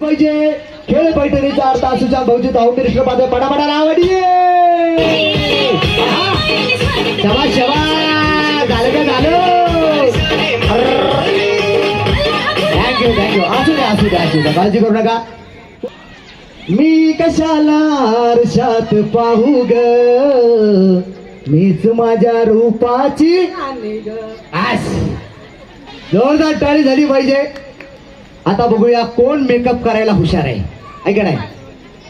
पाहिजे खेळ पैठणीचा अर्थ सुशांत भाऊजी धावते पादे पडापडा लावडी शबाश शबाश झालं का झालं थँक्यू असू द्या काळजी करू नका. मी कशाला आरशात पाहू ग मीच माझ्या रूपाची जोरदार टाळी झाली पाहिजे. आता बघूया कोण मेकअप करायला हुशार आहे ऐका नाही.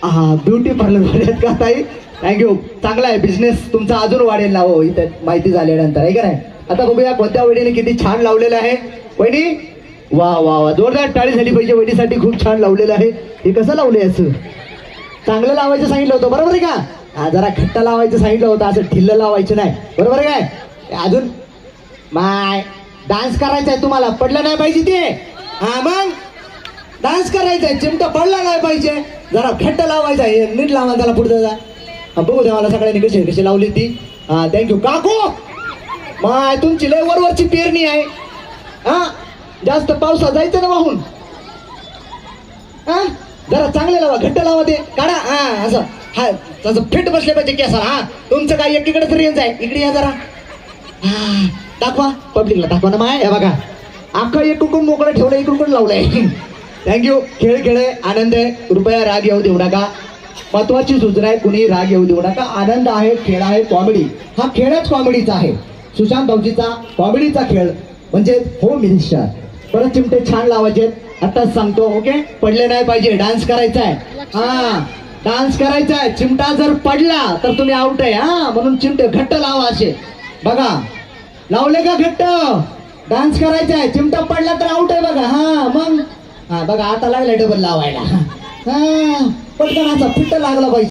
हा ब्युटी पार्लर वाढत का ताई थँक्यू चांगला आहे बिझनेस तुमचा अजून वाढेल ना हो इथं माहिती झाल्यानंतर ऐका नाही. आता बघूया कोणत्या वहिनीने किती छान लावलेलं आहे. वहिनी वा वा वा जोरदार टाळी झाली पाहिजे. वहिनीसाठी खूप छान लावलेलं आहे. हे कसं लावलंय असं चांगलं लावायचं सांगितलं होतं बरोबर आहे का. हा जरा घट्ट लावायचं सांगितलं होतं असं ढिल्लं लावायचं नाही बरोबर आहे काय. अजून माय डान्स करायचा आहे तुम्हाला पडलं नाही पाहिजे ते. हा मग डान्स करायचा आहे चिमटा पडला नाही पाहिजे जरा घट्ट लावायचा आहे नीट लावा त्याला पुढे जा. बघू द्या मला सगळ्यांनी कशी लावली ती. हा थँक्यू काकू माय तुमची लय वरवरची पेरणी आहे. हा जास्त पावसात जायचं ना वाहून. हा जरा चांगले लावा घट्ट लावा ते काढा. हा असं हा तसं फिट बसले पाहिजे की असं. हा तुमचं काय एकीकडेच रेंज आहे इकडे या जरा. हा दाखवा पब्लिकला दाखवा ना माय. हे बघा अख्खं इकडून मोकळं ठेवलं इकडून लावलंय. थँक्यू खेळ खेळ आनंद आहे कृपया राग येऊ देऊ नका. महत्वाची सूचना आहे कुणी राग येऊ देऊ नका. आनंद आहे खेळ आहे कॉमेडी हा खेळच कॉमेडीचा आहे. सुशांत भाऊजीचा कॉमेडीचा खेळ म्हणजे हो मिनिस्टर. परत चिमटे छान लावायचे आताच सांगतो ओके. पडले नाही पाहिजे डान्स करायचा आहे. हा डान्स करायचा आहे चिमटा जर पडला तर तुम्ही आउट आहे. हा म्हणून चिमटे घट्ट लावा असे बघा लावले का घट्ट. डान्स करायचा आहे चिमटा पडला तर आउट आहे बघा. हा मग हा बघा आता लागलाय डबल लावायला. हा पटकन असा फिट्ट लागला पाहिजे.